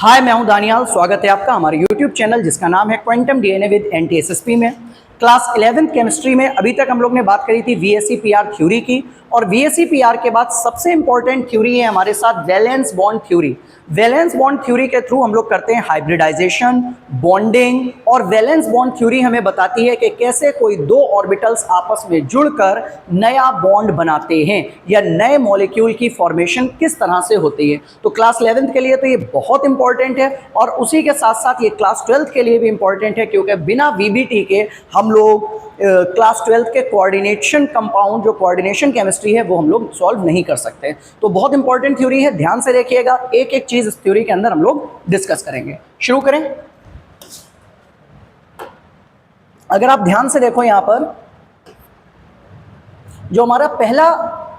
हाय, मैं हूं दानियाल। स्वागत है आपका हमारे YouTube चैनल जिसका नाम है क्वांटम डीएनए विद एनटीएसएसपी में। क्लास 11th केमिस्ट्री में अभी तक हम लोग ने बात करी थी VSEPR थ्योरी की, और VSEPR के बाद सबसे इंपॉर्टेंट थ्योरी है हमारे साथ valence bond theory. Valence bond theory के थ्रू हम लोग करते हैं हाइब्रिडाइजेशन, बॉन्डिंग, और वैलेंस बॉन्ड थ्योरी हमें बताती है कि कैसे कोई दो ऑर्बिटल्स आपस में जुड़कर नया बॉन्ड बनाते हैं या नए मॉलिक्यूल की फॉर्मेशन किस तरह से होती है। तो क्लास 11th के लिए तो ये बहुत इंपॉर्टेंट है, और उसी के साथ साथ ये क्लास 12th के लिए भी इंपॉर्टेंट है, क्योंकि बिना VBT के हम लोग क्लास 12th के कोऑर्डिनेशन कंपाउंड, जो कोऑर्डिनेशन केमिस्ट्री है, वो हम लोग सॉल्व नहीं कर सकते। तो बहुत इंपॉर्टेंट थ्योरी है, ध्यान से देखिएगा, एक एक चीज इस थ्योरी के अंदर हम लोग डिस्कस करेंगे। शुरू करें। अगर आप ध्यान से देखो, यहां पर जो हमारा पहला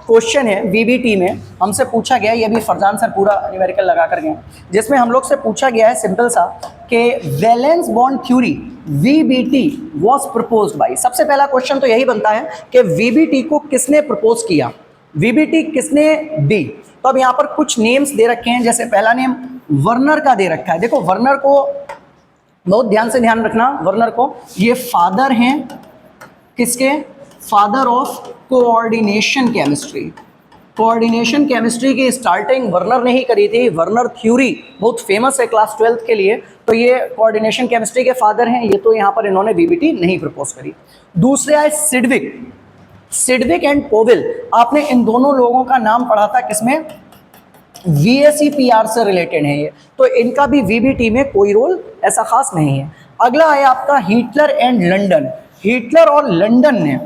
क्वेश्चन है VBT में हमसे पूछा गया, ये भी फरजान सर पूरा न्यूमेरिकल लगा कर गए, जिसमें हम लोग से पूछा गया है सिंपल सा कि valence bond theory VBT was proposed by. सबसे पहला क्वेश्चन तो यही बनता है कि VBT को किसने प्रपोज किया, VBT किसने दी। तो अब यहाँ पर कुछ नेम्स दे रखे हैं, जैसे पहला नेम वर्नर का दे रखा है। देखो वर्नर को बहुत ध्यान से ध्यान रखना, वर्नर को ये फादर हैं किसके, father of coordination chemistry. Coordination chemistry की स्टार्टिंग वर्नर ने ही करी थी। वर्नर थ्योरी बहुत फेमस है क्लास 12th के लिए, तो ये कोऑर्डिनेशन केमिस्ट्री के फादर हैं। ये तो यहाँ पर इन्होंने VBT नहीं प्रपोज करी। दूसरे आए सिडविक, सिडविक एंड पोविल। आपने इन दोनों लोगों का नाम पढ़ा था किसमें, VSEPR से रिलेटेड है ये, तो इनका भी VBT में कोई रोल ऐसा खास नहीं है। अगला आया आपका हिटलर एंड लंडन। हिटलर और लंडन ने,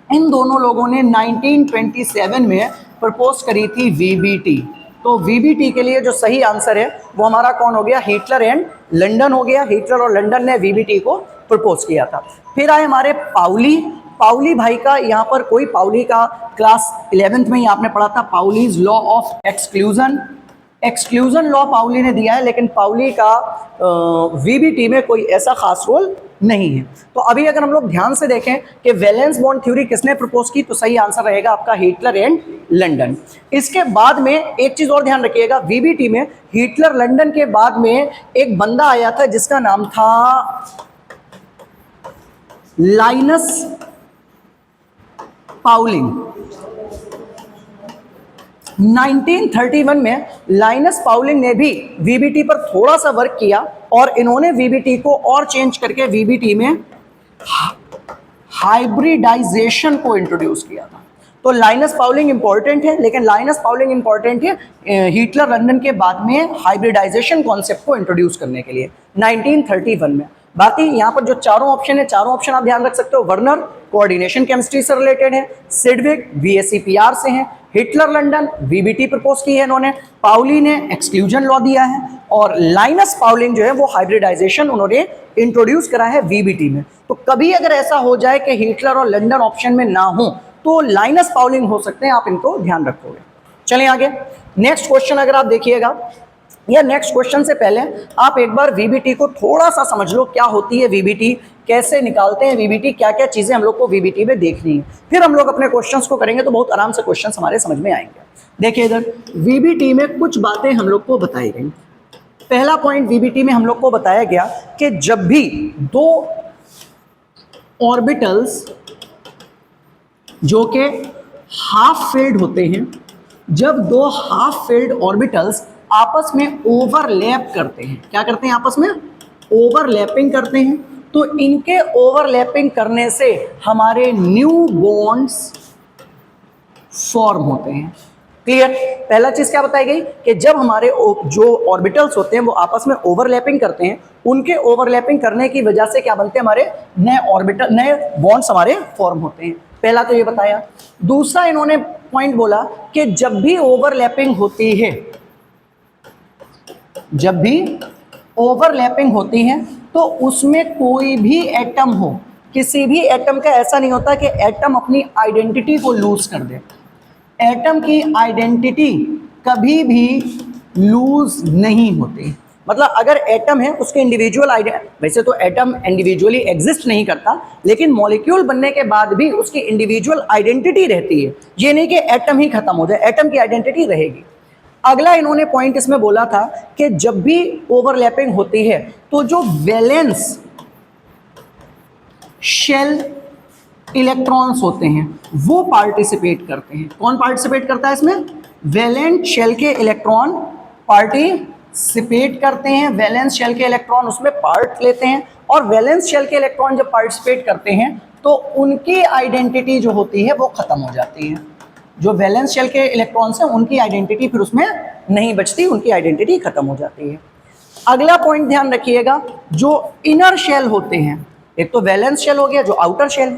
इन दोनों लोगों ने 1927 में प्रपोज करी थी VBT। तो VBT के लिए जो सही आंसर है वो हमारा कौन हो गया, हिटलर एंड लंडन हो गया। हिटलर और लंडन ने VBT को प्रपोज किया था। फिर आए हमारे पाउली। पाउली भाई का यहाँ पर कोई, पाउली का क्लास 11th में ही आपने पढ़ा था, Pauli's law of exclusion. Exclusion law Pauli ने दिया है, लेकिन पाउली का VBT में कोई ऐसा खास रोल नहीं है। तो अभी अगर हम लोग ध्यान से देखें कि वैलेंस बॉन्ड थ्योरी किसने प्रपोज की, तो सही आंसर रहेगा आपका हिटलर एंड लंडन। इसके बाद में एक चीज और ध्यान रखिएगा, VBT में हिटलर लंडन के बाद में एक बंदा आया था जिसका नाम था लाइनस पाउलिंग। 1931 में लाइनस पाउलिंग ने भी VBT पर थोड़ा सा वर्क किया, और इन्होंने VBT को और चेंज करके VBT में हाइब्रिडाइजेशन को इंट्रोड्यूस किया था। तो लाइनस पाउलिंग इंपॉर्टेंट है, लेकिन लाइनस पाउलिंग इंपॉर्टेंट है हिटलर लंडन के बाद में हाइब्रिडाइजेशन कॉन्सेप्ट को इंट्रोड्यूस करने के लिए 1931 में। बाकी यहाँ पर जो चारों ऑप्शन है, चारों ऑप्शन आप ध्यान रख सकते हो। वर्नर कोऑर्डिनेशन केमिस्ट्री से रिलेटेड है, सिडविक VSEPR से है, हिटलर लंडन VBT प्रपोज की है इन्होंने, पाउली ने एक्सक्लूजन लॉ दिया है, और लाइनस पाउलिंग जो है वो हाइब्रिडाइजेशन उन्होंने इंट्रोड्यूस करा है VBT में। तो कभी अगर ऐसा हो जाए कि हिटलर और लंडन ऑप्शन में ना हो, तो लाइनस पाउलिंग हो सकते हैं, आप इनको ध्यान रखोगे। चलिए आगे, नेक्स्ट क्वेश्चन अगर आप देखिएगा, या नेक्स्ट क्वेश्चन से पहले आप एक बार VBT को थोड़ा सा समझ लो, क्या होती है VBT, कैसे निकालते हैं VBT, क्या क्या चीजें हम लोग को VBT में देखनी है। फिर हम लोग अपने क्वेश्चंस को करेंगे, तो बहुत आराम से क्वेश्चंस हमारे समझ में आएंगे। देखिए इधर VBT में कुछ बातें हम लोग को बताई गई। पहला पॉइंट VBT में हम लोग को बताया गया कि जब भी दो ऑर्बिटल्स जो कि हाफ फिल्ड होते हैं, जब दो हाफ फिल्ड ऑर्बिटल्स आपस में ओवरलैप करते हैं, क्या करते हैं, आपस में ओवरलैपिंग करते हैं, तो इनके ओवरलैपिंग करने से हमारे न्यू बॉन्ड्स फॉर्म होते हैं। क्लियर। पहला चीज क्या बताई गई कि जब हमारे जो ऑर्बिटल्स होते हैं वो आपस में ओवरलैपिंग करते हैं, उनके ओवरलैपिंग करने की वजह से क्या बनते हैं, हमारे नए ऑर्बिटल, नए बॉन्ड्स हमारे फॉर्म होते हैं। पहला तो ये बताया। दूसरा इन्होंने पॉइंट बोला कि जब भी ओवरलैपिंग होती है, जब भी ओवरलैपिंग होती है, तो उसमें कोई भी एटम हो, किसी भी एटम का ऐसा नहीं होता कि एटम अपनी आइडेंटिटी को लूज कर दे। एटम की आइडेंटिटी कभी भी लूज नहीं होती। मतलब अगर एटम है, उसके इंडिविजुअल वैसे तो एटम इंडिविजुअली एग्जिस्ट नहीं करता, लेकिन मॉलिक्यूल बनने के बाद भी उसकी इंडिविजुअल आइडेंटिटी रहती है। ये नहीं कि एटम ही खत्म हो जाए, एटम की आइडेंटिटी रहेगी। अगला इन्होंने पॉइंट इसमें बोला था कि जब भी ओवरलैपिंग होती है तो जो वैलेंस शेल इलेक्ट्रॉन्स होते हैं वो पार्टिसिपेट करते हैं। कौन पार्टिसिपेट करता है इसमें? वैलेंट शेल के इलेक्ट्रॉन पार्टिसिपेट करते हैं, वैलेंस शेल के इलेक्ट्रॉन उसमें पार्ट लेते हैं, और वैलेंस शेल के इलेक्ट्रॉन जब पार्टिसिपेट करते हैं तो उनकी आइडेंटिटी जो होती है वो खत्म हो जाती है। जो वैलेंस शेल के इलेक्ट्रॉन्स हैं उनकी आइडेंटिटी फिर उसमें नहीं बचती, उनकी आइडेंटिटी खत्म हो जाती है। अगला पॉइंट ध्यान रखिएगा, जो इनर शेल होते हैं, एक तो वैलेंस शेल हो गया, जो आउटर शेल,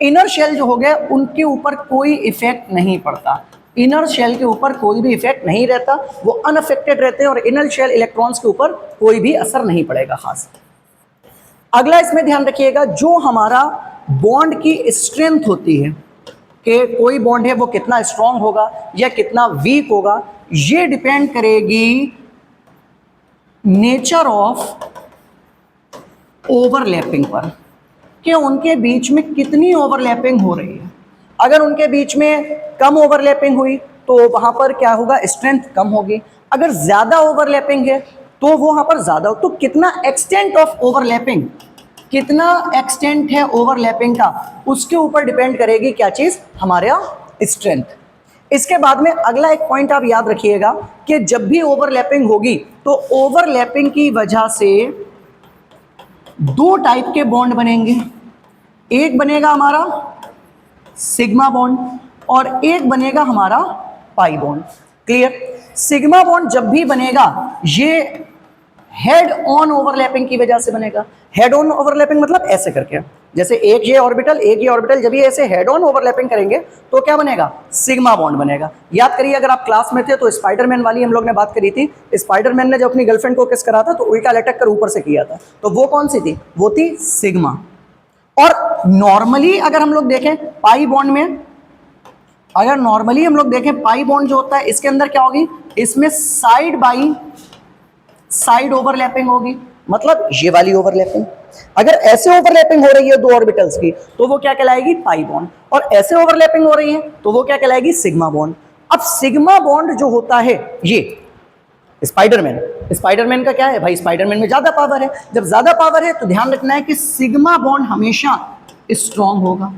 इनर शेल जो हो गया उनके ऊपर कोई इफेक्ट नहीं पड़ता। इनर शेल के ऊपर कोई भी इफेक्ट नहीं रहता, वो अनअफेक्टेड रहते हैं और इनर शेल इलेक्ट्रॉन्स के ऊपर कोई भी असर नहीं पड़ेगा खास। अगला इसमें ध्यान रखिएगा, जो हमारा बॉन्ड की स्ट्रेंथ होती है कि कोई बॉन्ड है वो कितना स्ट्रांग होगा या कितना वीक होगा, ये डिपेंड करेगी नेचर ऑफ ओवरलैपिंग पर, कि उनके बीच में कितनी ओवरलैपिंग हो रही है। अगर उनके बीच में कम ओवरलैपिंग हुई तो वहां पर क्या होगा, स्ट्रेंथ कम होगी। अगर ज्यादा ओवरलैपिंग है तो वो वहां पर ज्यादा हो। तो कितना एक्सटेंट ऑफ ओवरलैपिंग, कितना एक्सटेंट है ओवरलैपिंग का, उसके ऊपर डिपेंड करेगी क्या चीज, हमारा स्ट्रेंथ। इसके बाद में अगला एक पॉइंट आप याद रखिएगा कि जब भी ओवरलैपिंग होगी तो ओवरलैपिंग की वजह से दो टाइप के बॉन्ड बनेंगे। एक बनेगा हमारा सिग्मा बॉन्ड और एक बनेगा हमारा pi bond. Clear? Sigma bond जब भी बनेगा ये हेड ऑन ओवरलैपिंग की वजह से बनेगा। हेड ऑन ओवरलैपिंग मतलब ऐसे करके, जैसे एक ये ऑर्बिटल जब ये ऐसे हेड ऑन ओवरलैपिंग करेंगे तो क्या बनेगा, सिग्मा बॉन्ड बनेगा। याद करिए, अगर आप क्लास में थे तो स्पाइडरमैन वाली हम लोग ने बात करी थी। स्पाइडरमैन ने जब अपनी गर्लफ्रेंड को किस करा था तो उल्टा लटक कर ऊपर से किया था, तो वो कौन सी थी, वो थी सिग्मा। और नॉर्मली अगर हम लोग देखें पाई बॉन्ड में, अगर नॉर्मली हम लोग देखें पाई बॉन्ड जो होता है इसके अंदर क्या होगी, इसमें साइड बाई साइड ओवरलैपिंग होगी, मतलब ये वाली ओवरलैपिंग। अगर ऐसे ओवरलैपिंग हो रही है दो ऑर्बिटल्स की तो वो क्या कहलाएगी, पाई बॉन्ड, और ऐसे ओवरलैपिंग हो रही है तो वो क्या कहलाएगी, सिग्मा बॉन्ड। अब सिग्मा बॉन्ड जो होता है ये स्पाइडरमैन का क्या है भाई, स्पाइडरमैन में ज्यादा पावर है। जब ज्यादा पावर है तो ध्यान रखना है कि सिग्मा बॉन्ड हमेशा स्ट्रांग होगा,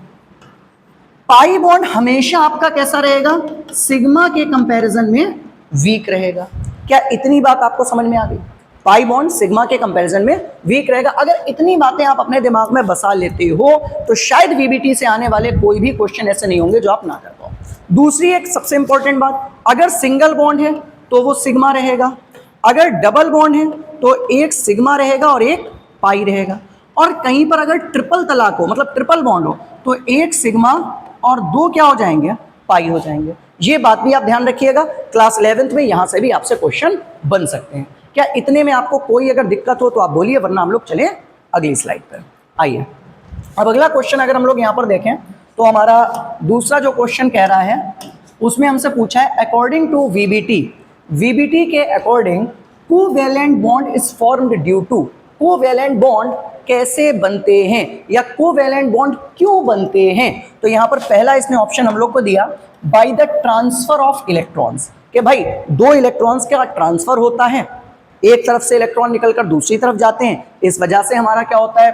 पाई बॉन्ड हमेशा आपका कैसा रहेगा, सिग्मा के कंपैरिजन में वीक रहेगा। क्या इतनी बात आपको समझ में आ गई? पाई बॉन्ड सिग्मा के कंपैरिजन में वीक रहेगा। अगर इतनी बातें आप अपने दिमाग में बसा लेते हो तो शायद वीबीटी से आने वाले कोई भी क्वेश्चन ऐसे नहीं होंगे जो आप ना कर पाओ। दूसरी एक सबसे इंपॉर्टेंट बात, अगर सिंगल बॉन्ड है तो वो सिग्मा रहेगा, अगर डबल बॉन्ड है तो एक सिग्मा रहेगा और एक पाई रहेगा, और कहीं पर अगर ट्रिपल तलाक हो मतलब ट्रिपल बॉन्ड हो तो एक सिग्मा और दो क्या हो जाएंगे, पाई हो जाएंगे। ये बात भी आप ध्यान रखिएगा, क्लास 11th में यहां से भी आपसे क्वेश्चन बन सकते हैं। क्या इतने में आपको कोई अगर दिक्कत हो तो आप बोलिए, वरना हम लोग चलें अगली स्लाइड पर। आइए अब अगला क्वेश्चन अगर हम लोग यहाँ पर देखें तो हमारा दूसरा जो क्वेश्चन कह रहा है उसमें हमसे पूछा है, अकॉर्डिंग टू वीबीटी के according covalent bond is formed due to, covalent bond कैसे बनते हैं या कोवैलेंट बॉन्ड क्यों बनते हैं। तो यहां पर पहला इसने ऑप्शन हम लोग को दिया, by the transfer of electrons, कि भाई दो इलेक्ट्रॉन्स का ट्रांसफर होता है, एक तरफ से इलेक्ट्रॉन निकलकर दूसरी तरफ जाते हैं, इस वजह से हमारा क्या होता है,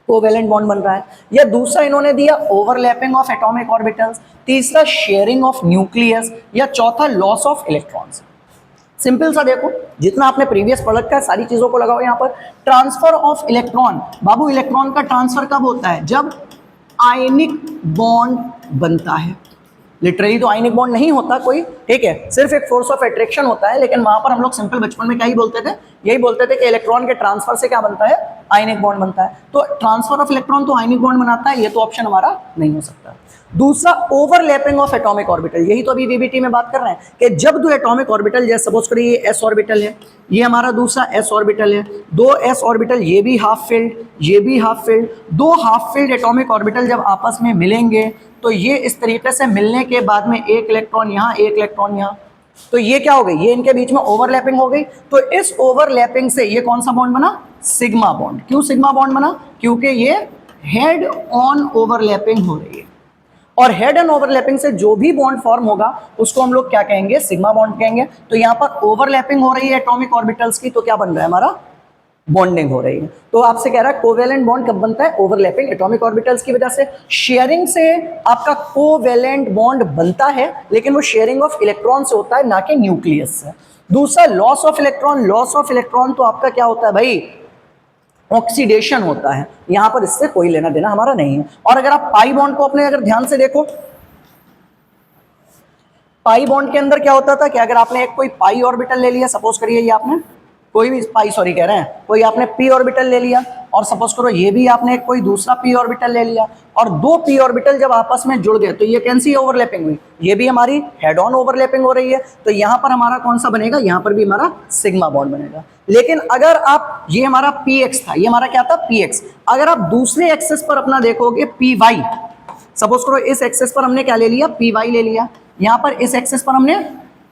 कोवैलेंट बॉन्ड बन रहा है। या दूसरा इन्होंने दिया ओवरलैपिंग ऑफ एटॉमिक ऑर्बिटल्स, तीसरा शेयरिंग ऑफ न्यूक्लियस, या चौथा लॉस ऑफ इलेक्ट्रॉन्स। सिंपल सा देखो, जितना आपने प्रीवियस पढ़ रखा है सारी चीजों को लगाओ यहाँ पर। Transfer of electron, Babu electron का ट्रांसफर कब होता है, जब आयनिक बॉन्ड बनता है। लिटरली तो आयनिक बॉन्ड नहीं होता कोई, ठीक है, सिर्फ एक फोर्स ऑफ अट्रैक्शन होता है, लेकिन वहां पर हम लोग सिंपल बचपन में क्या ही बोलते थे, यही बोलते थे कि इलेक्ट्रॉन के ट्रांसफर से क्या बनता है, आयनिक बॉन्ड बनता है। तो ट्रांसफर ऑफ इलेक्ट्रॉन तो आयनिक बॉन्ड बनाता है, ये तो ऑप्शन हमारा नहीं हो सकता। दूसरा ओवरलैपिंग ऑफ एटॉमिक ऑर्बिटल, यही तो अभी वीबीटी में बात कर रहे हैं कि जब दो एटॉमिक ऑर्बिटल, जैसे सपोज करिए ये एस ऑर्बिटल है, ये हमारा दूसरा एस ऑर्बिटल है, दो एस ऑर्बिटल, ये भी हाफ फिल्ड, ये भी हाफ फिल्ड, दो हाफ फिल्ड एटॉमिक ऑर्बिटल जब आपस में मिलेंगे तो ये इस तरीके से मिलने के बाद में एक इलेक्ट्रॉन यहाँ, एक इलेक्ट्रॉन यहाँ, तो ये क्या हो गई, ये इनके बीच में ओवरलैपिंग हो गई। तो इस ओवरलैपिंग से ये कौन सा बॉन्ड बना, सिग्मा बॉन्ड। क्यों सिग्मा बॉन्ड बना, क्योंकि ये हेड ऑन ओवरलैपिंग हो रही है। और हेड एंड ओवरलैपिंग से जो भी बॉन्ड फॉर्म होगा उसको हम लोग क्या कहेंगे, सिग्मा बॉन्ड कहेंगे। तो यहां पर ओवरलैपिंग हो रही है एटॉमिक ऑर्बिटल्स की, तो क्या बन रहा है हमारा, बॉन्डिंग हो रही है। तो आपसे कह रहा है कोवेलेंट बॉन्ड कब बनता है, ओवरलैपिंग एटॉमिक ऑर्बिटल्स की वजह से। शेयरिंग से आपका कोवेलेंट बॉन्ड बनता है, लेकिन वो शेयरिंग ऑफ इलेक्ट्रॉन से होता है, ना कि न्यूक्लियस से। दूसरा loss of electron, loss of electron तो आपका क्या होता है भाई, ऑक्सीडेशन होता है। यहां पर इससे कोई लेना देना हमारा नहीं है। और अगर आप पाई बॉन्ड को अपने अगर ध्यान से देखो, पाई बॉन्ड के अंदर क्या होता था कि अगर आपने एक कोई पाई ऑर्बिटल ले लिया, सपोज करिए ये आपने कोई भी पाई सॉरी कह रहे हैं, कोई आपने पी ऑर्बिटल ले लिया, और सपोज करो ये भी आपने एक कोई दूसरा पी ऑर्बिटल ले लिया, और दो पी ऑर्बिटल जब आपस में जुड़ गए तो ये कैसी ओवरलैपिंग हुई, ये भी हमारी हेड ऑन ओवरलैपिंग हो रही है। तो यहां पर हमारा कौन सा बनेगा, यहां पर भी हमारा सिग्मा बॉन्ड बनेगा। लेकिन अगर आप, ये हमारा पी एक्स था, ये हमारा क्या था पी एक्स, अगर आप दूसरे एक्सेस पर अपना देखोगे पी वाई, सपोज करो इस एक्सेस पर हमने क्या ले लिया, पी वाई ले लिया, यहां पर इस एक्सेस पर हमने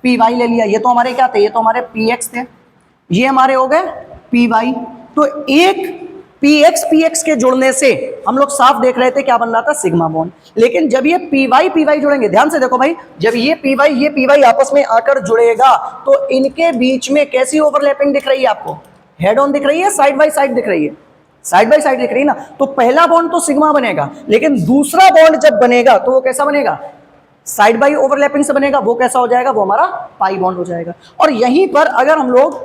पी वाई ले लिया, ये तो हमारे क्या थे, ये तो हमारे पी एक्स थे, ये हमारे हो गए पी वाई। तो एक पी एक्स के जुड़ने से हम लोग साफ देख रहे थे क्या बन रहा था, सिग्मा बॉन्ड। लेकिन जब ये पी वाई जुड़ेंगे, ध्यान से देखो भाई, जब ये पी वाई आपस में आकर जुड़ेगा तो इनके बीच में कैसी ओवरलैपिंग दिख रही है आपको, हेड ऑन दिख रही है, साइड बाय साइड दिख रही है, साइड बाय साइड दिख रही है ना। तो पहला बॉन्ड तो सिग्मा बनेगा, लेकिन दूसरा बॉन्ड जब बनेगा तो वो कैसा बनेगा, साइड बाय ओवरलैपिंग से बनेगा, वो कैसा हो जाएगा, वो हमारा पाई बॉन्ड हो जाएगा। और यहीं पर अगर हम लोग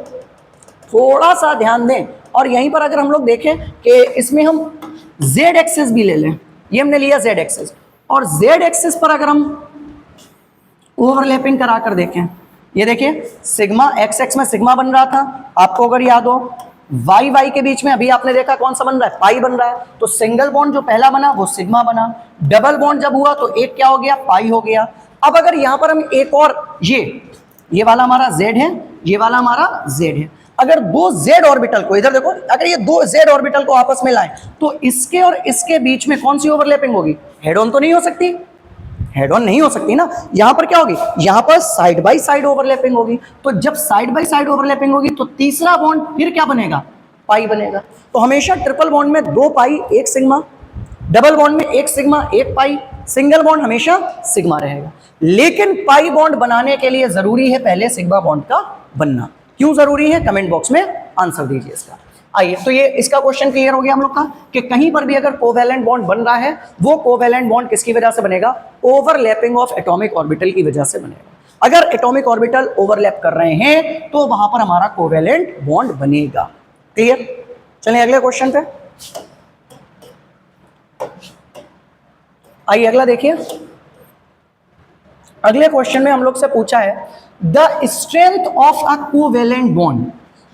थोड़ा सा ध्यान दें, और यहीं पर अगर हम लोग देखें कि इसमें हम z एक्सिस भी ले लें, ये हमने लिया z एक्सिस, और z एक्सिस पर अगर हम ओवरलैपिंग करा कर देखें, ये देखिए सिग्मा एक्स एक्स में सिग्मा बन रहा था, आपको अगर याद हो वाई वाई के बीच में अभी आपने देखा कौन सा बन रहा है, पाई बन रहा है। तो सिंगल बॉन्ड जो पहला बना वो सिग्मा बना, डबल बॉन्ड जब हुआ तो एक क्या हो गया, पाई हो गया। अब अगर यहां पर हम एक और ये वाला हमारा z है, ये वाला हमारा z है, अगर दो z ऑर्बिटल को, इधर देखो, अगर ये दो z ऑर्बिटल को आपस में लाएं तो इसके और इसके बीच में कौन सी ओवरलैपिंग होगी, हेड ऑन तो नहीं हो सकती, हेड ऑन नहीं हो सकती ना। यहां पर क्या होगी, यहां पर साइड बाय साइड ओवरलैपिंग होगी। तो जब साइड बाय साइड ओवरलैपिंग होगी तो तीसरा बॉन्ड फिर क्या बनेगा, पाई बनेगा। तो हमेशा ट्रिपल बॉन्ड में दो पाई एक सिग्मा, डबल बॉन्ड में एक सिग्मा एक पाई, सिंगल बॉन्ड हमेशा सिग्मा रहेगा। लेकिन पाई बॉन्ड बनाने के लिए जरूरी है पहले सिग्मा बॉन्ड का बनना। क्यों जरूरी है, कमेंट बॉक्स में आंसर दीजिए इसका। आइए, तो ये इसका क्वेश्चन क्लियर हो गया हम लोग का कि कहीं पर भी अगर कोवैलेंट बॉन्ड बन रहा है, वो कोवैलेंट बॉन्ड किसकी वजह से बनेगा, ओवरलैपिंग ऑफ एटॉमिक ऑर्बिटल की वजह से बनेगा। अगर एटॉमिक ऑर्बिटल ओवरलैप कर रहे हैं तो वहां पर हमारा कोवैलेंट बॉन्ड बनेगा। क्लियर, चलिए अगले क्वेश्चन पे आइए, अगला देखिए। अगले क्वेश्चन में हम लोग से पूछा है the strength of a covalent bond,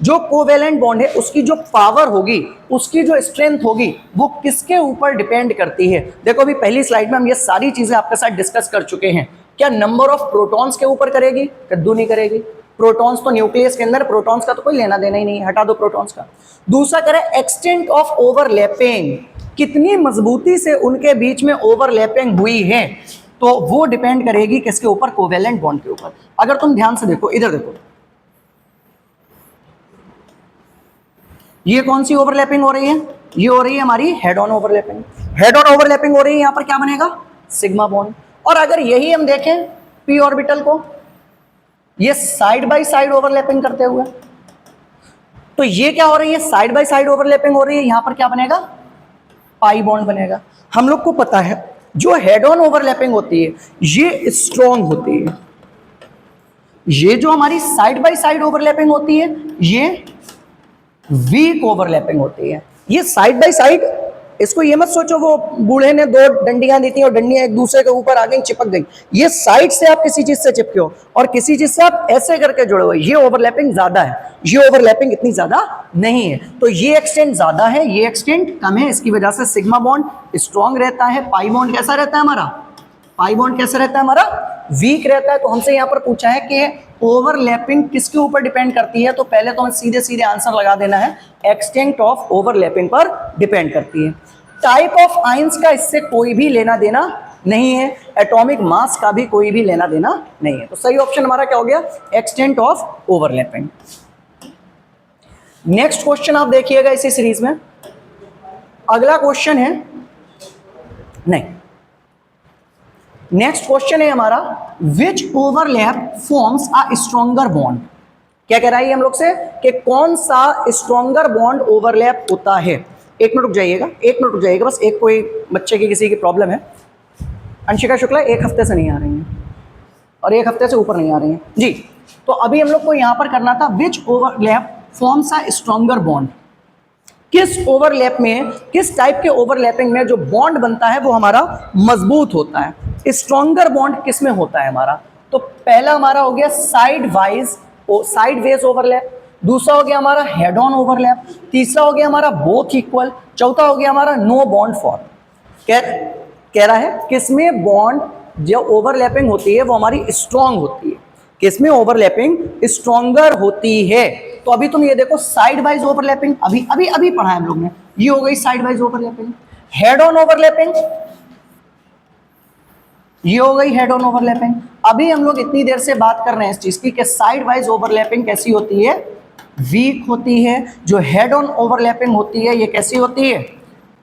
जो कोवैलेंट बॉन्ड है उसकी जो पावर होगी, उसकी जो स्ट्रेंथ होगी, वो किसके ऊपर डिपेंड करती है। देखो अभी पहली स्लाइड में हम ये सारी चीजें आपके साथ डिस्कस कर चुके हैं। क्या नंबर ऑफ प्रोटॉन्स के ऊपर करेगी, कद्दू नहीं करेगी। प्रोटॉन्स तो न्यूक्लियस के अंदर, प्रोटॉन्स का तो कोई लेना देना ही नहीं, हटा दो प्रोटॉन्स का। दूसरा करे एक्सटेंट ऑफ ओवरलैपिंग, कितनी मजबूती से उनके बीच में ओवरलैपिंग हुई है, तो वो डिपेंड करेगी किसके ऊपर, कोवैलेंट बॉन्ड के ऊपर। अगर तुम ध्यान से देखो, इधर देखो, ये कौन सी ओवरलैपिंग हो रही है, ये हो रही है हमारी head on overlapping. Head on overlapping हो रही है, यहां पर क्या बनेगा, सिग्मा बॉन्ड। और अगर यही हम देखें पी ऑर्बिटल को, ये साइड बाय साइड ओवरलैपिंग करते हुए, तो ये क्या हो रही है, साइड बाय साइड ओवरलैपिंग हो रही है, यहां पर क्या बनेगा, पाई बॉन्ड बनेगा। हम लोग को पता है जो हेड ऑन ओवरलैपिंग होती है ये स्ट्रॉन्ग होती है, ये जो हमारी साइड बाय साइड ओवरलैपिंग होती है ये वीक ओवरलैपिंग होती है। ये साइड बाय साइड, इसको ये मत सोचो वो बूढ़े ने दो डंडियां दी थी और डंडियां एक दूसरे के ऊपर आ गई चिपक गई। ये साइड से आप किसी चीज से चिपके हो और किसी चीज से आप ऐसे करके जुड़े हो, ये ओवरलैपिंग ज्यादा है, ये ओवरलैपिंग इतनी ज्यादा नहीं है। तो ये एक्सटेंट ज्यादा है, ये एक्सटेंट कम है, इसकी वजह से सिग्मा बॉन्ड स्ट्रॉन्ग रहता है। पाई बॉन्ड कैसा रहता है हमारा, पाई बॉन्ड कैसा रहता है हमारा, वीक रहता है। तो हमसे यहाँ पर पूछा है कि ओवरलैपिंग किसके ऊपर डिपेंड करती है, तो पहले तो हमें सीधे सीधे आंसर लगा देना है, एक्सटेंट ऑफ ओवरलैपिंग पर डिपेंड करती है। टाइप ऑफ आयंस का इससे कोई भी लेना देना नहीं है, एटॉमिक मास का भी कोई भी लेना देना नहीं है। तो सही ऑप्शन हमारा क्या हो गया, extent of overlapping. Next question आप देखिएगा इसी सीरीज में। अगला क्वेश्चन है, नहीं नेक्स्ट क्वेश्चन है हमारा, which overlap forms a stronger bond. क्या कह रहा है हम लोग से कि कौन सा स्ट्रॉन्गर बॉन्ड ओवरलैप होता है। एक मिनट रुक जाइएगा, एक मिनट रुक जाइएगा, बस एक कोई बच्चे की किसी की प्रॉब्लम है। अंशिका शुक्ला एक हफ्ते से नहीं आ रही हैं और एक हफ्ते से ऊपर नहीं आ रही हैं जी। तो अभी हम लोग को यहाँ पर करना था, which overlap forms a stronger bond. किस ओवरलैप में, किस टाइप के ओवरलैपिंग में जो बॉन्ड बनता है वो हमारा मजबूत होता है। स्ट्रॉन्गर बॉन्ड किस में होता है हमारा, तो पहला हमारा हो गया साइड वेज ओवरलैप, दूसरा हो गया हमारा हेड ऑन ओवरलैप, तीसरा हो गया हमारा बोथ इक्वल, चौथा हो गया हमारा नो बॉन्ड फॉर्म। कह रहा है किसमें बॉन्ड जो ओवरलैपिंग होती है वो हमारी स्ट्रॉन्ग होती है, किसमें ओवरलैपिंग स्ट्रॉन्गर होती है। तो अभी तुम ये देखो साइड वाइज ओवरलैपिंग अभी अभी अभी पढ़ा है हम लोग ने, ये हो गई side wise overlapping. Head on overlapping, ये हो गई हेड ऑन ओवरलैपिंग। अभी हम लोग इतनी देर से बात कर रहे हैं इस चीज की कि साइड वाइज ओवरलैपिंग कैसी होती है, वीक होती है। जो हेड ऑन ओवरलैपिंग होती है ये कैसी होती है,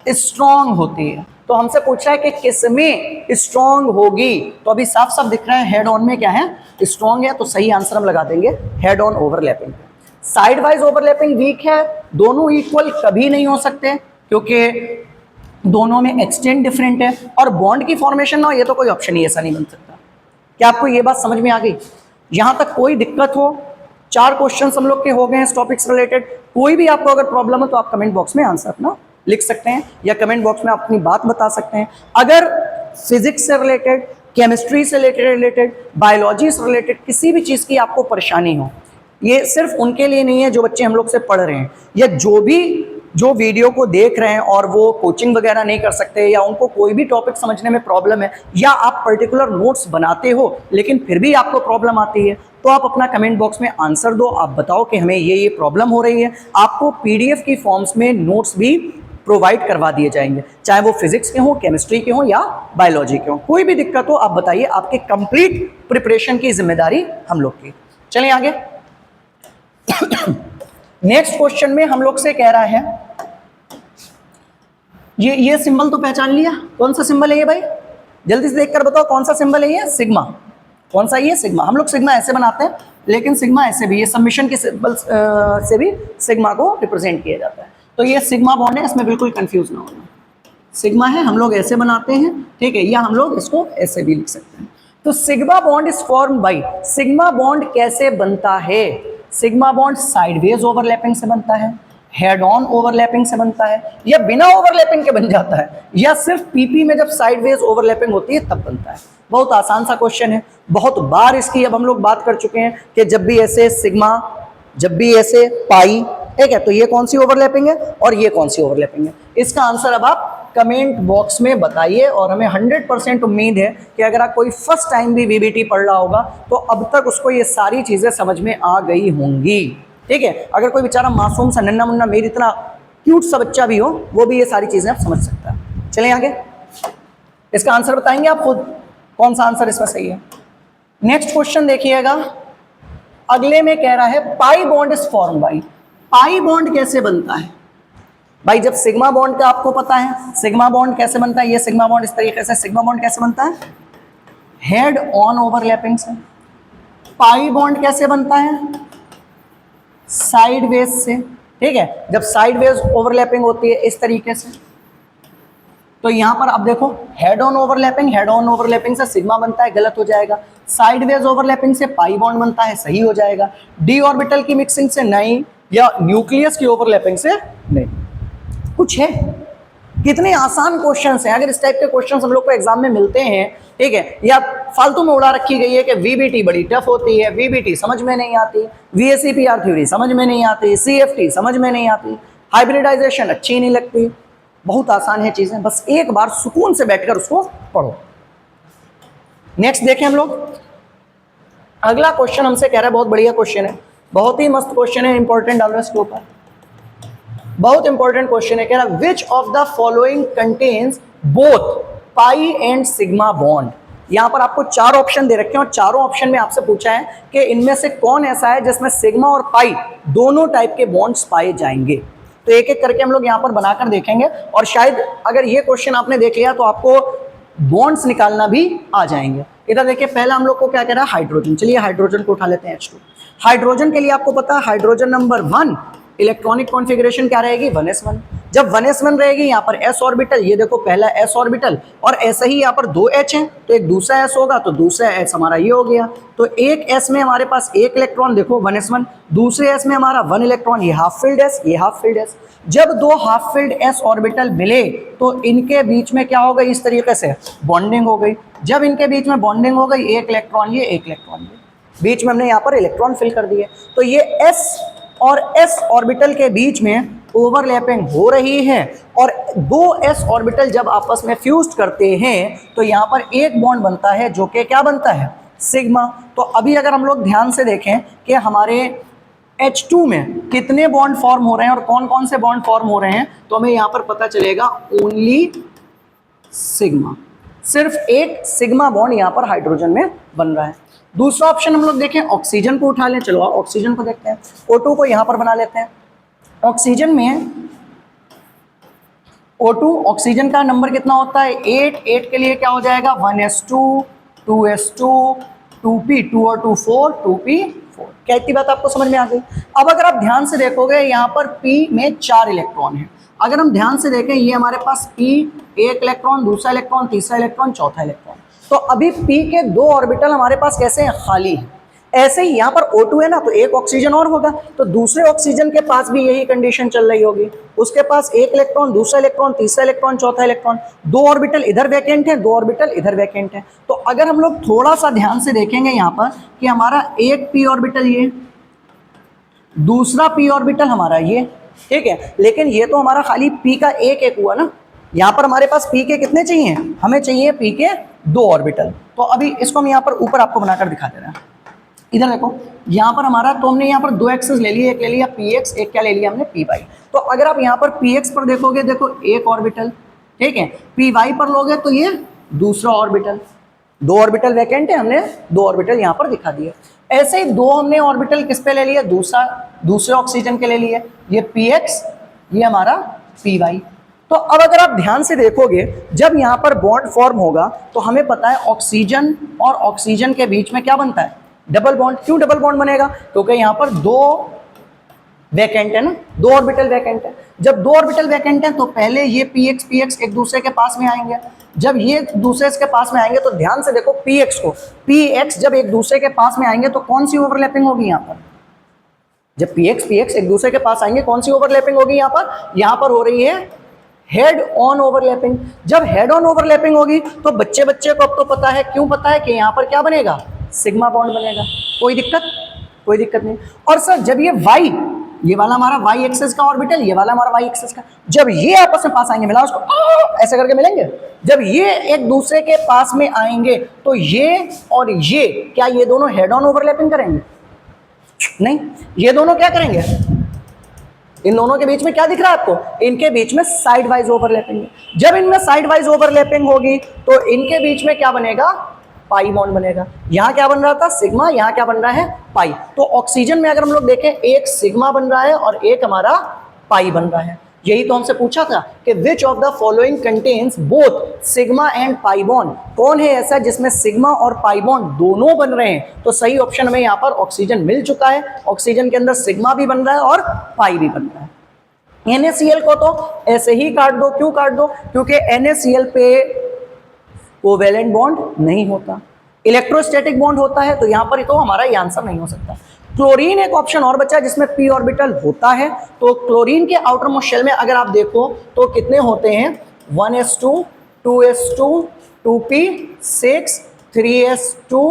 स्ट्रॉन्ग होती है। तो हमसे पूछा है कि किसमें स्ट्रॉन्ग होगी, तो अभी साफ साफ दिख रहा है हेड ऑन में क्या है, स्ट्रॉन्ग है। तो सही आंसर हम लगा देंगे head on overlapping. Side wise overlapping weak है, दोनों इक्वल कभी नहीं हो सकते क्योंकि दोनों में एक्सटेंट डिफरेंट है, और बॉन्ड की फॉर्मेशन ना हो ये तो कोई ऑप्शन ही ऐसा नहीं बन सकता। क्या आपको ये बात समझ में आ गई? यहां तक कोई दिक्कत हो, 4 क्वेश्चन हम लोग के हो गए हैं इस टॉपिक से रिलेटेड। कोई भी आपको अगर प्रॉब्लम हो तो आप कमेंट बॉक्स में आंसर अपना लिख सकते हैं या कमेंट बॉक्स में अपनी बात बता सकते हैं। अगर फिजिक्स से रिलेटेड, केमिस्ट्री से रिलेटेड, बायोलॉजी से रिलेटेड किसी भी चीज़ की आपको परेशानी हो, ये सिर्फ उनके लिए नहीं है जो बच्चे हम लोग से पढ़ रहे हैं, या जो वीडियो को देख रहे हैं और वो कोचिंग वगैरह नहीं कर सकते, या उनको कोई भी टॉपिक समझने में प्रॉब्लम है, या आप पर्टिकुलर नोट्स बनाते हो लेकिन फिर भी आपको प्रॉब्लम आती है, तो आप अपना कमेंट बॉक्स में आंसर दो। आप बताओ कि हमें ये प्रॉब्लम हो रही है। आपको पीडीएफ की फॉर्म्स में नोट्स भी प्रोवाइड करवा दिए जाएंगे, चाहे वो फिजिक्स के हों, केमिस्ट्री के हों या बायोलॉजी के हों। कोई भी दिक्कत हो आप बताइए, आपके कंप्लीट प्रिपरेशन की जिम्मेदारी हम लोग की। चलिए आगे। नेक्स्ट क्वेश्चन में हम लोग से कह रहा है, ये सिंबल तो पहचान लिया, कौन सा सिंबल है ये भाई, जल्दी से देखकर बताओ कौन सा सिंबल है ये, सिग्मा। कौन सा ये, सिग्मा। हम लोग सिग्मा ऐसे बनाते हैं लेकिन सिग्मा ऐसे भी, ये सबमिशन के सिंबल से भी सिग्मा को रिप्रेजेंट किया जाता है। तो ये सिग्मा बॉन्ड है, इसमें बिल्कुल कंफ्यूज ना होना। सिग्मा है, हम लोग ऐसे बनाते हैं, ठीक है, या हम लोग इसको ऐसे भी लिख सकते हैं। तो sigma bond is form by, sigma bond कैसे बनता है? सिग्मा बॉन्ड साइडवेज ओवरलैपिंग से बनता है, हेड ऑन ओवरलैपिंग से बनता है, या बिना ओवरलैपिंग के बन जाता है, या सिर्फ पीपी में जब साइडवेज ओवरलैपिंग होती है तब बनता है। बहुत आसान सा क्वेश्चन है, बहुत बार इसकी अब हम लोग बात कर चुके हैं कि जब भी ऐसे सिग्मा, जब भी ऐसे पाई, ठीक है, तो ये कौन सी ओवरलैपिंग है और ये कौन सी ओवरलैपिंग है। इसका आंसर अब आप कमेंट बॉक्स में बताइए, और हमें 100% उम्मीद है कि अगर आप कोई फर्स्ट टाइम भी वीबीटी पढ़ रहा होगा तो अब तक उसको ये सारी चीज़ें समझ में आ गई होंगी, ठीक है। अगर कोई बेचारा मासूम सा नन्ना मुन्ना मेरी इतना क्यूट सा बच्चा भी हो, वो भी ये सारी चीज़ें आप समझ सकता है। चलिए आगे, इसका आंसर बताएंगे आप खुद, कौन सा आंसर इसका सही है। नेक्स्ट क्वेश्चन देखिएगा, अगले में कह रहा है pi bond is form by. Pi bond कैसे बनता है भाई? जब सिग्मा बॉन्ड का आपको पता है सिग्मा बॉन्ड कैसे बनता है, ये सिग्मा बॉन्ड इस तरीके से, सिग्मा बॉन्ड कैसे बनता है, हेड ऑन ओवरलैपिंग से। पाई बॉन्ड कैसे बनता है, साइडवेज से, ठीक है। जब साइडवेज ओवरलैपिंग होती है इस तरीके से, तो यहां पर अब देखो हेड ऑन ओवरलैपिंग से सिग्मा बनता है, गलत हो जाएगा। साइडवेज ओवरलैपिंग से पाई बॉन्ड बनता है, सही हो जाएगा। डी ऑर्बिटल की मिक्सिंग से नहीं, या न्यूक्लियस की ओवरलैपिंग से नहीं। कुछ है, कितने आसान क्वेश्चंस हैं। अगर इस टाइप के क्वेश्चंस हम लोग को एग्जाम में मिलते हैं, ठीक है, या फालतू में उड़ा रखी गई है कि वीबीटी बड़ी टफ होती है, वीबीटी समझ में नहीं आती, वीएसईपीआर थ्योरी समझ में नहीं आती, सीएफटी समझ में नहीं आती, हाइब्रिडाइजेशन अच्छी नहीं लगती, बहुत आसान है चीजें, बस एक बार सुकून से बैठकर उसको पढ़ो। नेक्स्ट देखें हम लोग, अगला क्वेश्चन हमसे कह रहा है, बहुत बढ़िया क्वेश्चन है, बहुत ही मस्त क्वेश्चन है, इंपॉर्टेंट डाल रहा है इसके ऊपर, बहुत इंपॉर्टेंट क्वेश्चन है। कह रहा है which of the following contains both pi and sigma bond. यहां पर आपको 4 ऑप्शन दे रखे हैं और चारों ऑप्शन में आपसे पूछा है कि इनमें से कौन ऐसा है जिसमें सिग्मा और पाई दोनों टाइप के बॉन्ड्स पाए जाएंगे। तो एक एक करके हम लोग यहां पर बनाकर देखेंगे, और शायद अगर ये क्वेश्चन आपने देख लिया तो आपको बॉन्ड्स निकालना भी आ जाएंगे। इधर देखिए पहला हम लोग को क्या कह रहा है, हाइड्रोजन। चलिए हाइड्रोजन को उठा लेते हैं, H2। हाइड्रोजन के लिए आपको पता है हाइड्रोजन नंबर 1 इलेक्ट्रॉनिक कॉन्फ़िगरेशन क्या रहेगी, 1s1। जब 1s1 रहेगी यहाँ पर s ऑर्बिटल, ये देखो पहला s ऑर्बिटल, और ऐसे ही यहाँ पर 2 h हैं तो एक दूसरा s होगा, तो दूसरा s हमारा ये हो गया। तो एक s में हमारे पास एक इलेक्ट्रॉन, देखो 1s1, दूसरे s में हमारा 1 इलेक्ट्रॉन, ये हाफ फिल्ड s, ये हाफ फिल्ड s। जब दो हाफ फिल्ड s ऑर्बिटल मिले तो इनके बीच में क्या हो गई, इस तरीके से बॉन्डिंग हो गई। जब इनके बीच में बॉन्डिंग हो गई, एक इलेक्ट्रॉन ये, एक इलेक्ट्रॉन ये, बीच में हमने यहाँ पर इलेक्ट्रॉन फिल कर दिए। तो ये s और s ऑर्बिटल के बीच में ओवरलैपिंग हो रही है, और दो s ऑर्बिटल जब आपस में फ्यूज करते हैं तो यहाँ पर एक बॉन्ड बनता है जो कि क्या बनता है, सिग्मा। तो अभी अगर हम लोग ध्यान से देखें कि हमारे H2 में कितने बॉन्ड फॉर्म हो रहे हैं और कौन कौन से बॉन्ड फॉर्म हो रहे हैं, तो हमें यहाँ पर पता चलेगा ओनली सिग्मा, सिर्फ एक सिग्मा बॉन्ड यहाँ पर हाइड्रोजन में बन रहा है। दूसरा ऑप्शन हम लोग देखें, ऑक्सीजन को उठा लें। चलो ऑक्सीजन को देखते हैं, O2 को यहाँ पर बना लेते हैं। ऑक्सीजन में O2 ऑक्सीजन का नंबर कितना होता है, 8 के लिए क्या हो जाएगा, 1s2 2s2 2p, 2 और 2 4, 2p4। क्या इतनी बात आपको समझ में आ गई। अब अगर आप ध्यान से देखोगे यहाँ पर p में 4 इलेक्ट्रॉन है। अगर हम ध्यान से देखें, ये हमारे पास p एक इलेक्ट्रॉन, दूसरा इलेक्ट्रॉन, तीसरा इलेक्ट्रॉन, चौथा इलेक्ट्रॉन, तो अभी p के 2 ऑर्बिटल हमारे पास कैसे हैं, खाली हैं। ऐसे ही यहाँ पर O2 है ना, तो एक ऑक्सीजन और होगा, तो दूसरे ऑक्सीजन के पास भी यही कंडीशन चल रही होगी। उसके पास एक इलेक्ट्रॉन, दूसरा इलेक्ट्रॉन, तीसरा इलेक्ट्रॉन, चौथा इलेक्ट्रॉन, 2 ऑर्बिटल इधर वैकेंट है, 2 ऑर्बिटल इधर वैकेंट है। तो अगर हम लोग थोड़ा सा ध्यान से देखेंगे यहाँ पर कि हमारा एक p ऑर्बिटल ये, दूसरा p ऑर्बिटल हमारा ये, ठीक है, लेकिन ये तो हमारा खाली p का एक हुआ ना। यहाँ पर हमारे पास p के कितने चाहिए, हमें चाहिए p के 2 ऑर्बिटल। तो अभी इसको हम यहाँ पर ऊपर आपको बनाकर दिखा दे रहे हैं। इधर देखो, यहाँ पर हमारा, तो हमने यहाँ पर 2 एक्सेस ले लिए, एक ले लिया px, एक क्या ले लिया हमने py। तो अगर आप यहाँ पर px पर देखोगे, देखो एक ऑर्बिटल, ठीक है, py पर लोगे तो ये दूसरा ऑर्बिटल, 2 ऑर्बिटल वैकेंट है, हमने 2 ऑर्बिटल यहाँ पर दिखा दिए। ऐसे ही 2 हमने ऑर्बिटल किस पे ले लिए, दूसरे ऑक्सीजन के ले लिए, ये px, ये हमारा py। तो अब अगर आप ध्यान से देखोगे, जब यहाँ पर बॉन्ड फॉर्म होगा तो हमें पता है ऑक्सीजन और ऑक्सीजन के बीच में क्या बनता है, डबल बॉन्ड। क्यों डबल बॉन्ड बनेगा, क्योंकि यहाँ पर 2 वैकेंट है ना, 2 ऑर्बिटल वैकेंट है। जब 2 ऑर्बिटल वैकेंट है तो पहले ये px एक दूसरे के पास में आएंगे। जब ये दूसरे के पास में आएंगे तो ध्यान से देखो px को, px जब एक दूसरे के पास में आएंगे तो कौन सी ओवरलैपिंग होगी यहाँ पर, जब px एक दूसरे के पास आएंगे कौन सी ओवरलैपिंग होगी यहाँ पर हो रही है हेड ऑन ओवरलैपिंग। जब हेड ऑन ओवरलैपिंग होगी तो बच्चे को अब तो पता है, क्यों पता है, कि यहाँ पर क्या बनेगा, सिग्मा बॉन्ड बनेगा। कोई दिक्कत नहीं। और सर जब ये वाला हमारा y एक्सिस का ऑर्बिटल, ये वाला हमारा y एक्सिस का, जब ये आपस में पास आएंगे, मिला उसको ऐसे करके मिलेंगे, जब ये एक दूसरे के पास में आएंगे तो ये और ये, क्या ये दोनों हेड ऑन ओवरलैपिंग करेंगे, नहीं, ये दोनों क्या करेंगे, इन दोनों के बीच में क्या दिख रहा है आपको, इनके बीच में साइड वाइज ओवरलैपिंग है। जब इनमें साइड वाइज ओवरलैपिंग होगी तो इनके बीच में क्या बनेगा, पाई बॉन्ड बनेगा। यहाँ क्या बन रहा था, सिग्मा, यहाँ क्या बन रहा है, पाई। तो ऑक्सीजन में अगर हम लोग देखें, एक सिग्मा बन रहा है और एक हमारा पाई बन रहा है। यही तो हमसे पूछा था कि which of the following contains both sigma and pi bond, कौन है ऐसा जिसमें सिग्मा और पाई बॉन्ड दोनों बन रहे हैं। तो सही ऑप्शन हमें यहाँ पर ऑक्सीजन मिल चुका है। ऑक्सीजन के अंदर सिग्मा भी बन रहा है और पाई भी बन रहा है। NaCl को तो ऐसे ही काट दो। क्यों काट दो, क्योंकि NaCl पे कोवैलेंट बॉन्ड नहीं होता, इलेक्ट्रोस्टैटिक बॉन्ड होता है, तो यहाँ पर तो हमारा ये आंसर नहीं हो सकता। क्लोरीन एक ऑप्शन और बचा जिसमें p ऑर्बिटल होता है। तो क्लोरीन के आउटर मोस्ट शेल में अगर आप देखो तो कितने होते हैं, 1s2 2s2 2p6 3s2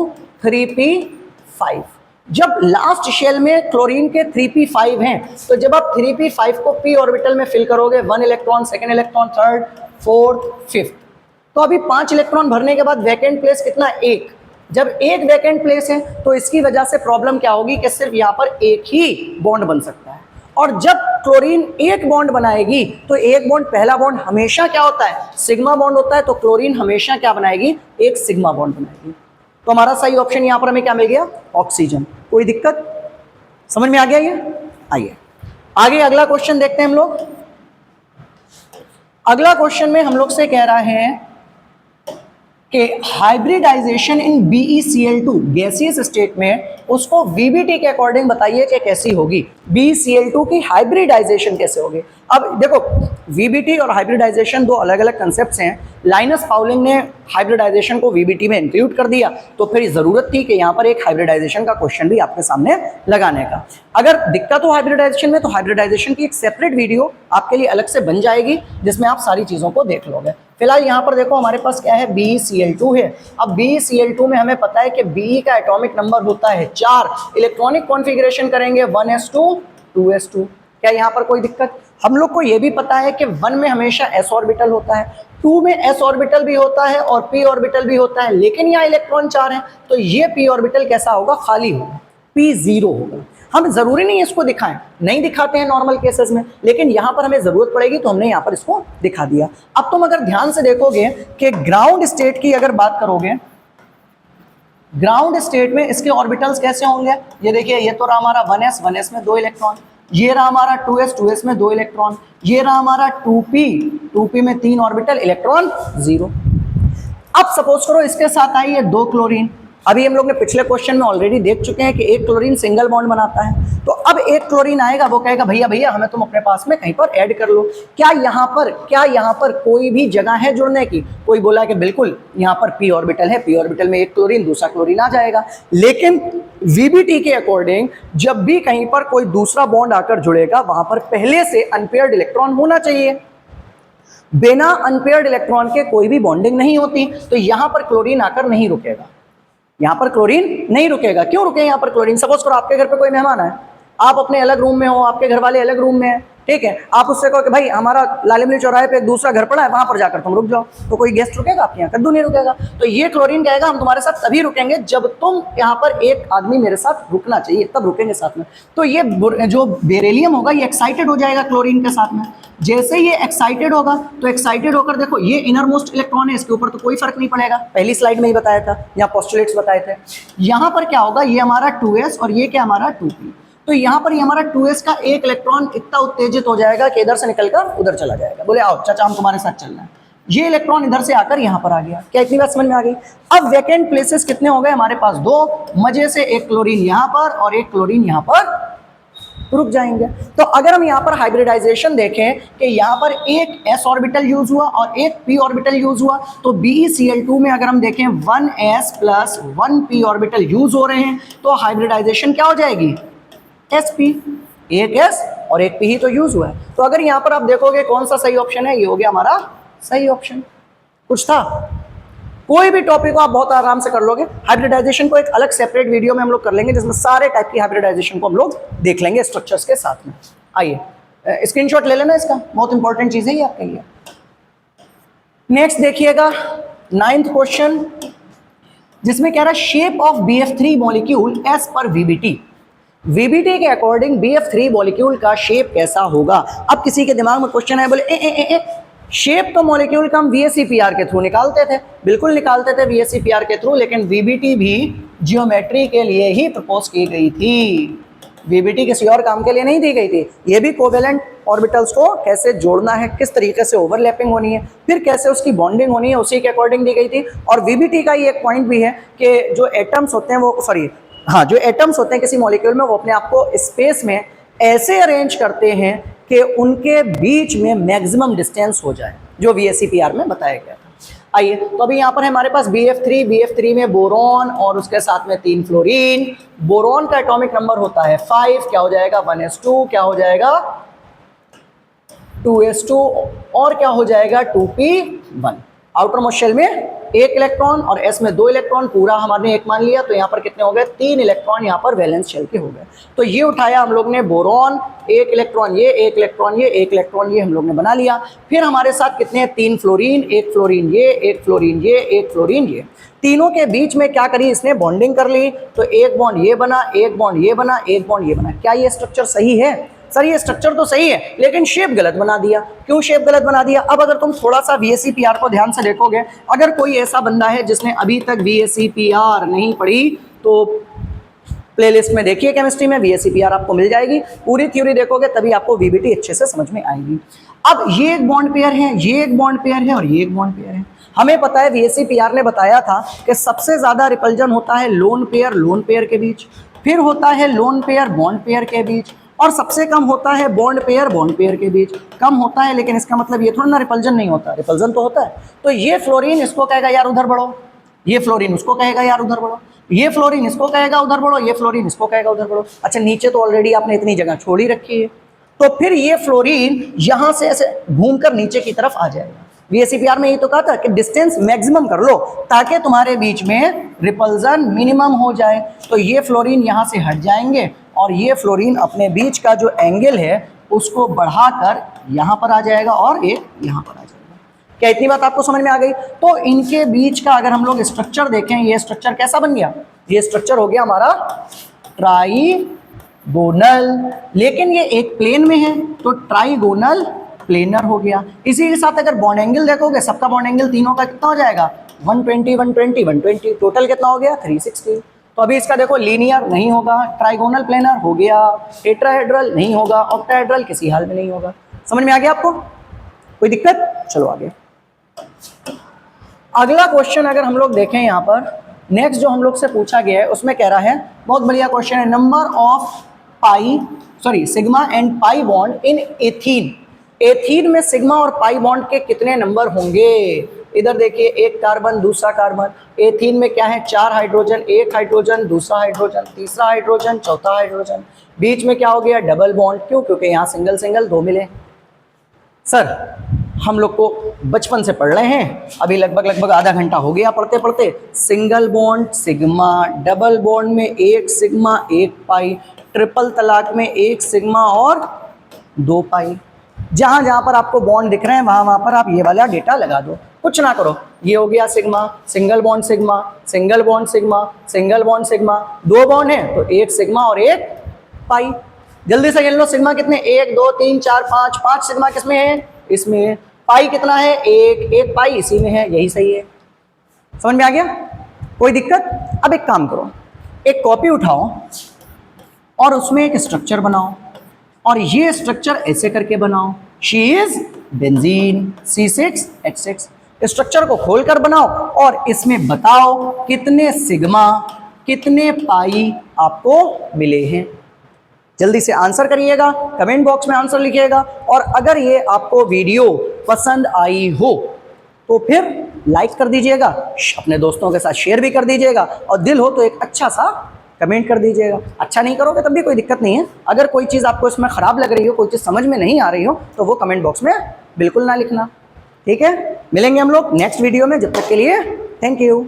3p5। जब लास्ट शेल में क्लोरीन के 3p5 हैं, तो जब आप 3p5 को p ऑर्बिटल में फिल करोगे, 1 electron, second electron, third, fourth, fifth, तो अभी 5 इलेक्ट्रॉन भरने के बाद वैकेंट प्लेस कितना, 1। जब एक वैकेंट प्लेस है तो इसकी वजह से प्रॉब्लम क्या होगी कि सिर्फ यहाँ पर एक ही बॉन्ड बन सकता है। और जब क्लोरीन एक बॉन्ड बनाएगी तो एक बॉन्ड, पहला बॉन्ड हमेशा क्या होता है, सिग्मा बॉन्ड होता है, तो क्लोरीन हमेशा क्या बनाएगी, एक सिग्मा बॉन्ड बनाएगी। तो हमारा सही ऑप्शन यहाँ पर हमें क्या मिल गया, ऑक्सीजन। कोई दिक्कत, समझ में आ गया ये। आइए आगे अगला क्वेश्चन देखते हैं हम लोग। अगला क्वेश्चन में हम लोग से कह रहा है कि हाइब्रिडाइजेशन इन BeCl2 गैसियस स्टेट में उसको VBT के अकॉर्डिंग बताइए कि कैसी होगी, BeCl2 की हाइब्रिडाइजेशन कैसे होगी। अब देखो VBT और हाइब्रिडाइजेशन दो अलग अलग कंसेप्ट्स हैं। लाइनस पाउलिंग ने हाइब्रिडाइजेशन को VBT में इंक्लूड कर दिया, तो फिर जरूरत थी कि यहाँ पर एक हाइब्रिडाइजेशन का क्वेश्चन भी आपके सामने लगाने का। अगर दिक्कत हो हाइब्रिडाइजेशन में तो हाइब्रिडाइजेशन की एक सेपरेट वीडियो आपके लिए अलग से बन जाएगी जिसमें आप सारी चीजों को देख लोगे। फिलहाल यहाँ पर देखो हमारे पास क्या है, BeCl2 है। अब BeCl2 में हमें पता है कि Be का एटॉमिक नंबर होता है 4, इलेक्ट्रॉनिक कॉन्फ़िगरेशन करेंगे 1s2 2s2। क्या यहाँ पर कोई दिक्कत? हम लोग को ये भी पता है कि 1 में हमेशा s ऑर्बिटल होता है, 2 में s ऑर्बिटल भी होता है और p ऑर्बिटल भी होता है, लेकिन यहाँ इलेक्ट्रॉन 4 हैं तो ये p ऑर्बिटल कैसा होगा, खाली होगा, p0 होगा। हम जरूरी नहीं इसको दिखाएं, नहीं दिखाते हैं नॉर्मल केसेस में, लेकिन यहां पर हमें जरूरत पड़ेगी तो हमने यहां पर इसको दिखा दिया। अब तुम अगर ध्यान से देखोगे कि ग्राउंड स्टेट की अगर बात करोगे, ग्राउंड स्टेट में इसके ऑर्बिटल्स कैसे होंगे, ये देखिए ये तो रहा हमारा 1s, 1s में 2 इलेक्ट्रॉन, ये रहा हमारा 2s, 2s में 2 इलेक्ट्रॉन, ये रहा हमारा 2p, 2p में 3 ऑर्बिटल, इलेक्ट्रॉन 0। अब सपोज करो इसके साथ आई है 2 क्लोरीन। अभी हम लोग ने पिछले क्वेश्चन में ऑलरेडी देख चुके हैं कि एक क्लोरीन सिंगल बॉन्ड बनाता है, तो अब एक क्लोरीन आएगा, वो कहेगा भैया भैया हमें तुम अपने पास में कहीं पर ऐड कर लो। क्या यहाँ पर कोई भी जगह है जुड़ने की? कोई बोला कि बिल्कुल यहाँ पर p ऑर्बिटल है, p ऑर्बिटल में एक क्लोरीन दूसरा क्लोरीन आ जाएगा, लेकिन VBT के अकॉर्डिंग जब भी कहीं पर कोई दूसरा बॉन्ड आकर जुड़ेगा वहां पर पहले से अनपेयर्ड इलेक्ट्रॉन होना चाहिए। बिना अनपेयर्ड इलेक्ट्रॉन के कोई भी बॉन्डिंग नहीं होती, तो यहां पर क्लोरीन आकर नहीं रुकेगा, यहां पर क्लोरीन नहीं रुकेगा। क्यों रुके यहाँ पर क्लोरीन? सपोज करो आपके घर पे कोई मेहमान है, आप अपने अलग रूम में हो, आपके घर वाले अलग रूम में है, ठीक है, आप उससे कहो कि भाई हमारा लालिमली चौराहे पे एक दूसरा घर पड़ा है, वहां पर जाकर तुम रुक जाओ, तो कोई गेस्ट रुकेगा आपके यहाँ? कद्दू नहीं रुकेगा। तो ये क्लोरीन कहेगा हम तुम्हारे साथ तभी रुकेंगे जब तुम यहाँ पर एक आदमी मेरे साथ रुकना चाहिए, तब रुकेंगे साथ में। तो ये जो बेरिलियम होगा ये एक्साइटेड हो जाएगा क्लोरीन के साथ में। जैसे ये एक्साइटेड होगा तो एक्साइटेड होकर देखो ये इनर मोस्ट इलेक्ट्रॉन है, इसके ऊपर तो कोई फर्क नहीं पड़ेगा, पहली स्लाइड में ही बताया था, यहाँ पोस्टुलेट्स बताए थे। यहाँ पर क्या होगा, ये हमारा 2s और ये क्या हमारा 2p, तो यहाँ पर ये हमारा 2s का एक इलेक्ट्रॉन इतना उत्तेजित हो जाएगा कि इधर से निकलकर उधर चला जाएगा। बोले आओ चाचा हम तुम्हारे साथ चल रहे हैं, ये इलेक्ट्रॉन इधर से आकर यहाँ पर आ गया। क्या इतनी बात समझ में आ गई? अब वैकेंट प्लेसेस कितने हो गए हमारे पास? 2, मजे से एक क्लोरीन यहाँ पर और एक क्लोरीन यहाँ पर रुक जाएंगे। तो अगर हम यहाँ पर हाइब्रिडाइजेशन देखें कि यहाँ पर एक s ऑर्बिटल यूज हुआ और एक p ऑर्बिटल यूज हुआ, तो BeCl2 में अगर हम देखें 1s plus 1p orbital use हो रहे हैं, तो हाइब्रिडाइजेशन क्या हो जाएगी, sp, एक s और एक p ही तो यूज हुआ है। तो अगर यहाँ पर आप देखोगे कौन सा सही ऑप्शन है, ये हो गया हमारा सही ऑप्शन। कुछ था? कोई भी टॉपिक को आप बहुत आराम से कर लोगे। हाइब्रिडाइजेशन को एक अलग सेपरेट वीडियो में हम लोग कर लेंगे जिसमें सारे टाइप की हाइब्रिडाइजेशन को हम लोग देख लेंगे स्ट्रक्चर्स के साथ में। आइए स्क्रीनशॉट ले लेना इसका, बहुत इंपॉर्टेंट चीज है ये आपके लिए। नेक्स्ट देखिएगा 9th क्वेश्चन, जिसमें कह रहा है shape of BF3 molecule as per VBT। VBT के अकॉर्डिंग BF3 मॉलिक्यूल का शेप कैसा होगा? अब किसी के दिमाग में क्वेश्चन है, बोले शेप तो मॉलिक्यूल का हम VSEPR के थ्रू निकालते थे, बिल्कुल निकालते थे VSEPR के थ्रू, लेकिन VBT भी जियोमेट्री के लिए ही प्रपोज की गई थी, VBT किसी और काम के लिए नहीं दी गई थी। ये भी कोवेलेंट ऑर्बिटल्स को कैसे जोड़ना है, किस तरीके से ओवरलैपिंग होनी है, फिर कैसे उसकी बॉन्डिंग होनी है, उसी के अकॉर्डिंग दी गई थी। और VBT का ये एक पॉइंट भी है कि जो एटम्स होते हैं वो जो एटम्स होते हैं किसी मॉलिक्यूल में, वो अपने आप को स्पेस में ऐसे अरेंज करते हैं कि उनके बीच में मैक्सिमम डिस्टेंस हो जाए, जो VSEPR में बताया गया था। आइए तो अभी यहाँ पर हमारे पास BF3 में बोरॉन और उसके साथ में 3 फ्लोरीन। बोरॉन का एटॉमिक नंबर होता है 5, क्या हो जाएगा 1s2, क्या हो जाएगा 2s2 और क्या हो जाएगा 2p1। आउटर मोस्ट शेल में एक इलेक्ट्रॉन और s में 2 इलेक्ट्रॉन, पूरा हमारे एक मान लिया, तो यहाँ पर कितने हो गए 3 इलेक्ट्रॉन यहाँ पर वैलेंस शेल के हो गए। तो ये उठाया हम लोग ने बोरॉन, एक इलेक्ट्रॉन ये, एक इलेक्ट्रॉन ये, एक इलेक्ट्रॉन ये हम लोग ने बना लिया। फिर हमारे साथ कितने हैं 3 फ्लोरीन, एक फ्लोरीन ये, एक फ्लोरीन ये, एक फ्लोरीन ये, तीनों के बीच में क्या करी इसने बॉन्डिंग कर ली, तो एक बॉन्ड ये बना, एक बॉन्ड ये बना, एक बॉन्ड ये बना। क्या ये स्ट्रक्चर सही है? सर ये स्ट्रक्चर तो सही है, लेकिन शेप गलत बना दिया। क्यों शेप गलत बना दिया? अब अगर तुम थोड़ा सा VSEPR को ध्यान से देखोगे, अगर कोई ऐसा बंदा है जिसने अभी तक VSEPR नहीं पढ़ी तो प्लेलिस्ट में देखिए, केमिस्ट्री में VSEPR आपको मिल जाएगी, पूरी थ्योरी देखोगे तभी आपको VBT अच्छे से समझ में आएगी। अब ये एक बॉन्ड पेयर है, ये एक बॉन्ड पेयर है और ये एक बॉन्ड पेयर है, हमें पता है VSEPR ने बताया था कि सबसे ज़्यादा रिपल्जन होता है लोन पेयर के बीच, फिर होता है लोन पेयर बॉन्ड पेयर के बीच, और सबसे कम होता है बॉन्ड पेयर के बीच। कम होता है लेकिन इसका मतलब ये थोड़ा ना रिपल्जन नहीं होता, रिपल्जन तो होता है। तो ये फ्लोरीन इसको कहेगा यार उधर बढ़ो, ये फ्लोरीन उसको कहेगा यार उधर बढ़ो, ये फ्लोरीन इसको कहेगा उधर बढ़ो, ये फ्लोरीन इसको कहेगा उधर बढ़ो। अच्छा नीचे तो ऑलरेडी आपने इतनी जगह छोड़ ही रखी है, तो फिर ये फ्लोरीन यहां से ऐसे घूमकर नीचे की तरफ आ जाएगा। VSEPR में ये तो कहा था कि डिस्टेंस मैक्सिमम कर लो ताकि तुम्हारे बीच में रिपल्जन मिनिमम हो जाए। तो ये फ्लोरीन यहां से हट जाएंगे और ये फ्लोरीन अपने बीच का जो एंगल है उसको बढ़ाकर यहां पर आ जाएगा और एक यहां पर आ जाएगा। क्या इतनी बात आपको समझ में आ गई? तो इनके बीच का अगर हम लोग स्ट्रक्चर देखें, ये स्ट्रक्चर कैसा बन गया? ये स्ट्रक्चर हो गया हमारा ट्राइगोनल, लेकिन ये एक प्लेन में है तो ट्राइगोनल प्लेनर हो गया। इसी के साथ अगर बॉन्ड एंगल देखोगे, सबका बॉन्ड एंगल तीनों का कितना हो जाएगा? 120 120 120, टोटल कितना हो गया? 360। तो अभी इसका देखो लीनियर नहीं होगा, ट्राइगोनल प्लेनर हो गया, टेट्राहेड्रल नहीं होगा, ऑक्टाहेड्रल किसी हाल में नहीं होगा। समझ में आ गया आपको? कोई दिक्कत? चलो आगे। अगला क्वेश्चन अगर हम लोग देखें यहाँ पर, नेक्स्ट जो हम लोग से पूछा गया है उसमें कह रहा है, बहुत बढ़िया क्वेश्चन है, number of sigma and pi bond in ethene. Ethene में सिग्मा और पाई बॉन्ड के कितने नंबर होंगे? इधर देखिए, एक कार्बन दूसरा कार्बन, एथीन में क्या है? 4 हाइड्रोजन, एक हाइड्रोजन दूसरा हाइड्रोजन तीसरा हाइड्रोजन चौथा हाइड्रोजन, बीच में क्या हो गया? Double bond. क्यों? क्योंकि यहाँ सिंगल सिंगल 2 मिले। सर हम लोग को बचपन से पढ़ रहे हैं, अभी लगभग आधा घंटा हो गया पढ़ते पढ़ते, single bond sigma, double bond में एक सिग्मा एक पाई, ट्रिपल तलाक में एक सिग्मा और 2 पाई। जहाँ जहाँ पर आपको बॉन्ड दिख रहे हैं वहाँ पर आप ये वाला डेटा लगा दो, कुछ ना करो। ये हो गया sigma, single bond sigma, single bond sigma, single bond sigma, 2 bond है तो एक सिग्मा और एक पाई। जल्दी से गिन लो सिग्मा कितने? 1 2 3 4 5, 5 सिग्मा किसमें है? इसमें है। पाई कितना है? एक पाई इसी में है, यही सही है। समझ में आ गया? कोई दिक्कत? अब एक काम करो, एक कॉपी उठाओ और उसमें एक स्ट्रक्चर बनाओ, और ये स्ट्रक्चर ऐसे करके बनाओ, she is benzene C6H6। Structure को खोलकर बनाओ और इसमें बताओ कितने सिग्मा कितने पाई आपको मिले हैं। जल्दी से आंसर करिएगा, कमेंट बॉक्स में आंसर लिखिएगा। और अगर ये आपको वीडियो पसंद आई हो तो फिर लाइक कर दीजिएगा, अपने दोस्तों के साथ शेयर भी कर दीजिएगा, और दिल हो तो एक अच्छा सा कमेंट कर दीजिएगा। अच्छा नहीं करोगे तब भी कोई दिक्कत नहीं है। अगर कोई चीज़ आपको इसमें ख़राब लग रही हो, कोई चीज़ समझ में नहीं आ रही हो, तो वो कमेंट बॉक्स में बिल्कुल ना लिखना। ठीक है, मिलेंगे हम लोग नेक्स्ट वीडियो में। जब तक के लिए थैंक यू।